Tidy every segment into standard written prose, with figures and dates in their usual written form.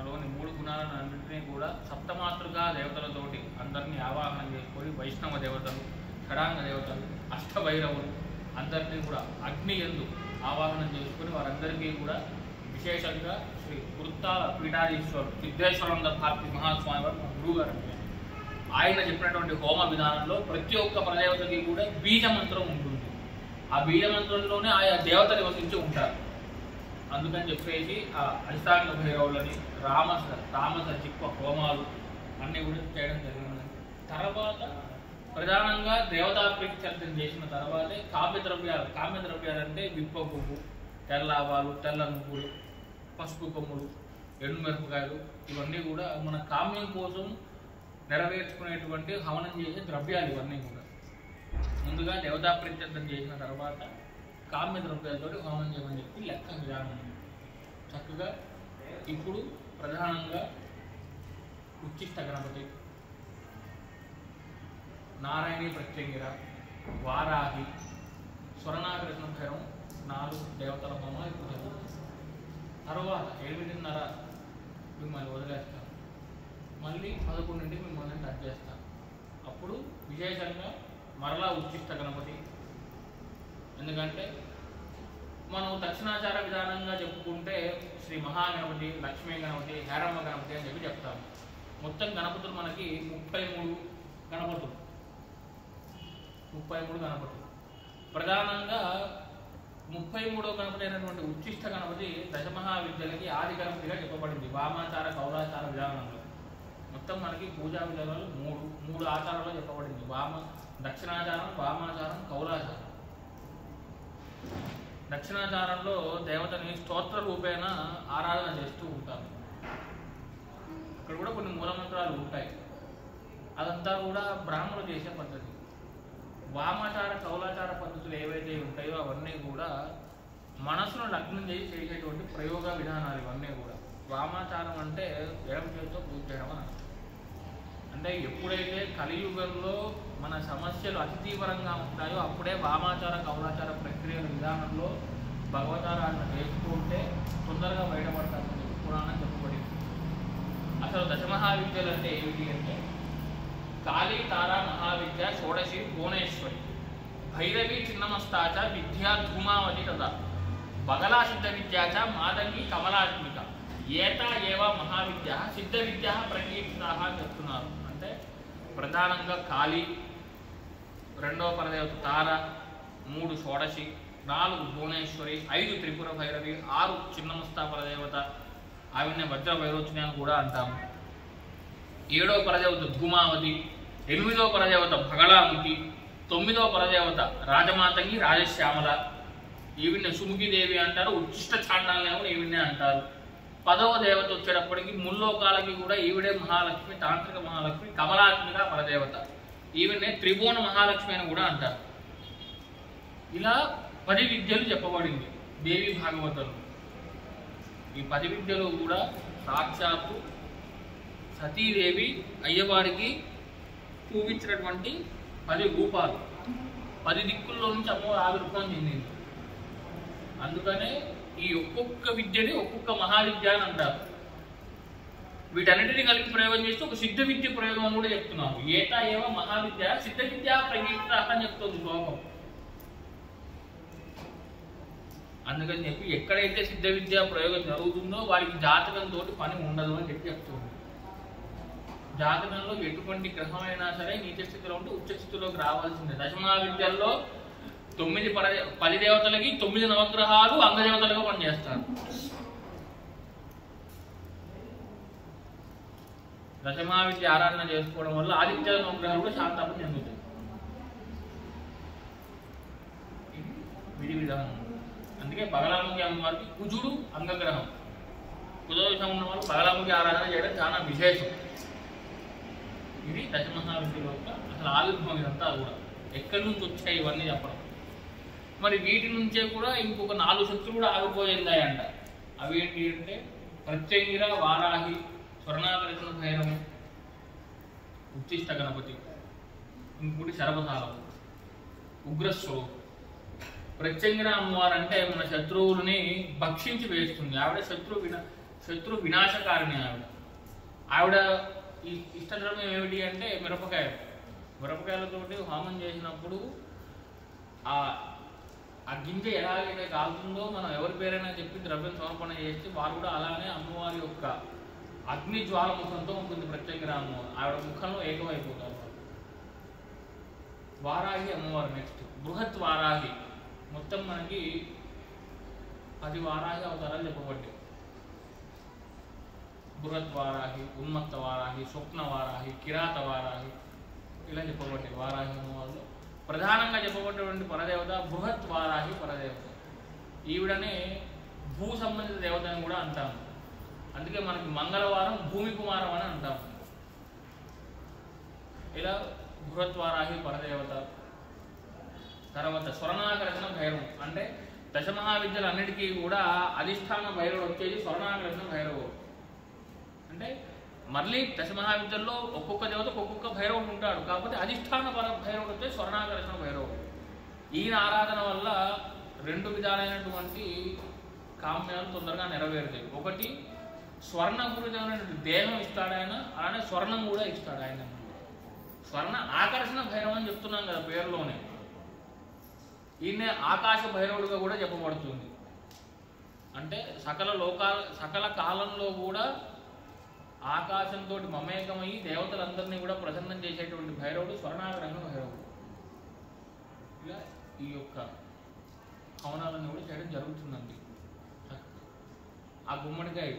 మనలోని 3 గుణాలను అన్నింటినీ కూడా సప్తమాతృగా దేవతలతోటి అందరినీ ఆవాహన చేసుకొని వైష్ణవ దేవతలు, షడాంగ దేవతలు, అష్టభైరవులు అందరినీ కూడా అగ్ని యందు ఆవాహనం చేసుకొని వారందరికీ కూడా విశేషంగా శ్రీ కుర్తాల పీఠాధీశ్వరుడు సిద్ధేశ్వరానంద భారతి మహాస్వామి వారు మన గురువు గారు. ఆయన చెప్పినటువంటి హోమ విధానంలో ప్రతి ఒక్క ప్రదేవతకి కూడా బీజమంత్రం ఉంటుంది. ఆ బీజమంత్రంలోనే ఆయా దేవత నివసించి ఉంటారు. అందుకని చెప్పేసి ఆ అష్టాంగ భైరవులని రామస చిక్వ హోమాలు అన్నీ కూడా చేయడం జరిగింది. తర్వాత ప్రధానంగా దేవతా ప్రీత్యర్థం చేసిన తర్వాతే కామ్యద్రవ్యాలు అంటే విప్ప పువ్వు, తెల్ల ఆవాలు, తెల్ల నువ్వులు, పసుపు కొమ్ములు, ఎండుమిరపకాయలు ఇవన్నీ కూడా మన కామ్యం కోసం నెరవేర్చుకునేటువంటి హవనం చేసే ద్రవ్యాలు. ఇవన్నీ కూడా ముందుగా దేవతా ప్రీత్యర్థం చేసిన తర్వాత కామ్య ద్రవ్యాలతో హోమం చేయమని చెప్పి లెక్క విధానం. చక్కగా ఇప్పుడు ప్రధానంగా ఉచ్చిష్ట గణపతి, నారాయణి ప్రత్యంగిర, వారాహి, స్వర్ణాకృష్ణ భైరవం 4 దేవతల హోమం ఇప్పుడు జరుగుతుంది. తర్వాత 8:30 మిమ్మల్ని వదిలేస్తాం. మళ్ళీ 11 మిమ్మల్ని టచ్ చేస్తాం. అప్పుడు విశేషంగా మరలా ఉచ్చిష్ట గణపతి. ఎందుకంటే మనం దక్షిణాచార విధానంగా చెప్పుకుంటే శ్రీ మహాగణపతి, లక్ష్మీ గణపతి, హేరమ్మ గణపతి అని చెప్పి చెప్తాము. మొత్తం గణపతులు మనకి 33 గణపతులు. ప్రధానంగా 33వ గణపతి అయినటువంటి ఉచ్చిష్ట గణపతి దశమహావిద్యలకి ఆది గణపతిగా చెప్పబడింది వామాచార కౌలాచార విధానంలో. మొత్తం మనకి పూజా విధానాలు 3 ఆచారాల్లో చెప్పబడింది. దక్షిణాచారం, వామాచారం, కౌలాచారం. దక్షిణాచారంలో దేవతని స్తోత్ర రూపేణ ఆరాధన చేస్తూ ఉంటారు. అక్కడ కూడా కొన్ని మూలమంత్రాలు ఉంటాయి. అదంతా కూడా బ్రాహ్మణులు చేసే పద్ధతి. వామాచార కౌలాచార పద్ధతులు ఏవైతే ఉంటాయో అవన్నీ కూడా మనసును లగ్నం చేసి చేసేటువంటి ప్రయోగ విధానాలు. ఇవన్నీ కూడా వామాచారం అంటే ఎడమ చేతితో పూజ చేయడం అని. అంటే ఎప్పుడైతే కలియుగంలో మన సమస్యలు అతి తీవ్రంగా ఉంటాయో అప్పుడే వామాచార కౌలాచార ప్రక్రియల విధానంలో భగవతారాధన చేసుకుంటే తొందరగా బయటపడతామని పురాణం చెప్పబడింది. అసలు దశమహావిద్యలు అంటే ఏమిటి అంటే కాళీ, తార, మహావిద్య, షోడశి, భువనేశ్వరి, భైరవి, చిన్నమస్తాచ, విద్యా, ధూమావతి తథా బగలా సిద్ధ విద్యాచ, మాదంగి, కమలాత్మిక, ఏతా ఏవ మహావిద్య సిద్ధ విద్య ప్రకీర్తితా అని చెప్తున్నారు. అంటే ప్రధానంగా కాళీ, 2వ పరదేవత తార, 3 షోడశి, 4 భువనేశ్వరి, 5 త్రిపుర భైరవి, 6 చిన్నమస్తా పరదేవత, ఆవిడనే వజ్ర వైరోచన అని కూడా అంటాము. 7వ పరదేవత ధూమావతి, 8వ పరదేవత భగళాముఖి, 9వ పరదేవత రాజమాతంగి, రాజశ్యామల, ఈవిడ్ని సుముఖిదేవి అంటారు. ఉచ్చిష్ట చాండాలని కూడా ఈవిడ్నే అంటారు. 10వ దేవత వచ్చేటప్పటికి ముల్లోకాలకి కూడా ఈవిడే మహాలక్ష్మి, తాంత్రిక మహాలక్ష్మి, కమలాత్మిక పరదేవత. ఈవిడ్నే త్రిభువన మహాలక్ష్మి అని కూడా అంటారు. ఇలా 10 విద్యలు చెప్పబడింది దేవి భాగవతంలో. ఈ 10 విద్యలు కూడా సాక్షాత్తు సతీదేవి అయ్యవారికి చూపించినటువంటి 10 రూపాలు. 10 దిక్కుల్లో నుంచి అమ్మవారు ఆవిర్భావం చెందింది. అందుకనే ఈ ఒక్కొక్క విద్యని ఒక్కొక్క మహావిద్య అని అంటారు. వీటన్నిటిని కలిపి ప్రయోగం చేస్తే ఒక సిద్ధ విద్య ప్రయోగం అని కూడా చెప్తున్నారు. ఏతా ఏవ మహావిద్య సిద్ధ విద్య ప్రకీర్తితా అని చెప్తుంది శ్లోకం. అందుకని చెప్పి ఎక్కడైతే సిద్ధ విద్యా ప్రయోగం జరుగుతుందో వారికి జాతకంతో పని ఉండదు అని చెప్పి చెప్తుంది. జాతకంలో ఎటువంటి గ్రహం అయినా సరే నీచ స్థితిలో ఉంటే ఉచ్చ స్థితిలోకి రావాల్సిందే. దశమహావిద్యల్లో 10 దేవతలకి 9 నవగ్రహాలు అంగదేవతలుగా పనిచేస్తారు. దశమహావిద్య ఆరాధన చేసుకోవడం వల్ల ఆదిత్య నవగ్రహాలు కూడా శాంతాపం చెందుతాయి. విధి విధానం. అందుకే బగలాముఖి అమ్మవారికి కుజుడు అంగగ్రహం. కుజదోషం ఉన్న వాళ్ళు బగలాముఖి ఆరాధన చేయడం చాలా విశేషం. ఇది దశమహావిద్య యొక్క అసలు ఆవిర్భావం. ఇదంతా కూడా ఎక్కడి నుంచి వచ్చాయి ఇవన్నీ చెప్పడం. మరి వీటి నుంచే కూడా ఇంకొక 4 శక్తులు కూడా ఆవిర్భవించాయంట. అవి ఏంటి అంటే ప్రత్యంగిర, వారాహి, స్వర్ణాకృష్ణ భైరవం, ఉచ్చిష్ట గణపతి, ఇంకోటి శరభసాలం, ఉగ్రస్వరూపం. ప్రత్యంగిర అమ్మవారు అంటే మన శత్రువులని భక్షించి వేస్తుంది. ఆవిడ శత్రు వినాశకారిణి ఆవిడ. ఆవిడ ఈ ఇష్టద్రవ్యం ఏమిటి అంటే మిరపకాయలు. మిరపకాయలతోటి హోమం చేసినప్పుడు ఆ గింజ ఎలాగైతే కాలుతుందో మనం ఎవరి పేరైనా చెప్పి ద్రవ్యం సమర్పణ చేస్తే వారు కూడా అలానే అమ్మవారి యొక్క అగ్ని జ్వాల ముఖంతో ఉంటుంది ప్రత్యేకరాము. ఆవిడ ముఖంలో ఏకమైపోతారు. వారాహి అమ్మవారు నెక్స్ట్ బృహత్ వారాహి. మొత్తం మనకి 10 వారాహి అవతారాలు చెప్పబడ్డాయి. బృహత్ వారాహి, ఉన్మత్త వారాహి, స్వప్న వారాహి, కిరాత వారాహి ఇలా చెప్పబడ్డాయి. వారాహి అమ్మవారిలో ప్రధానంగా చెప్పబడినటువంటి పరదేవత బృహత్ వారాహి పరదేవత. ఈవిడనే భూ సంబంధిత దేవత అని కూడా అంటాము. అందుకే మనకి మంగళవారం భూమి కుమారం అని అంటాము. ఇలా బృహత్ వారాహి పరదేవత. తర్వాత స్వర్ణాకర్షణ భైరవం అంటే దశమహావిద్యలన్నిటికీ కూడా అధిష్టాన భైరవుడు వచ్చేది స్వర్ణాకర్షణ భైరవుడు. అంటే మళ్ళీ దశమహావిద్యల్లో ఒక్కొక్క దేవతకు ఒక్కొక్క భైరవుడు ఉంటాడు. కాకపోతే అధిష్టాన భైరవుడు వచ్చే స్వర్ణాకర్షణ భైరవుడు. ఈయన ఆరాధన వల్ల 2 విధాలైనటువంటి కామ్యాలు తొందరగా నెరవేరుతాయి. ఒకటి స్వర్ణపూరితమైనటువంటి దేహం ఇస్తాడు ఆయన, అలానే స్వర్ణం కూడా ఇస్తాడు ఆయన. స్వర్ణ ఆకర్షణ భైరవం అని చెప్తున్నాం కదా పేరులోనే. ఈయన ఆకాశ భైరవుడిగా కూడా చెప్పబడుతుంది. అంటే సకల కాలంలో కూడా ఆకాశంతో మమేకమయ్యి దేవతలందరినీ కూడా ప్రసన్నం చేసేటువంటి భైరవుడు స్వర్ణాకర్షణ భైరవుడు. ఇలా ఈ యొక్క హవనాలను కూడా చేయడం జరుగుతుందండి. ఆ గుమ్మడికాయ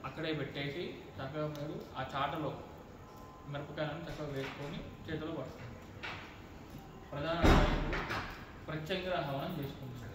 అక్కడే పెట్టేసి చక్కగా మీరు ఆ చాటలో మిరపకాయలను చక్కగా వేసుకొని చేతిలో పడుతుంది. ప్రధాన ప్రత్యంగర హవనం చేసుకుంటుంది.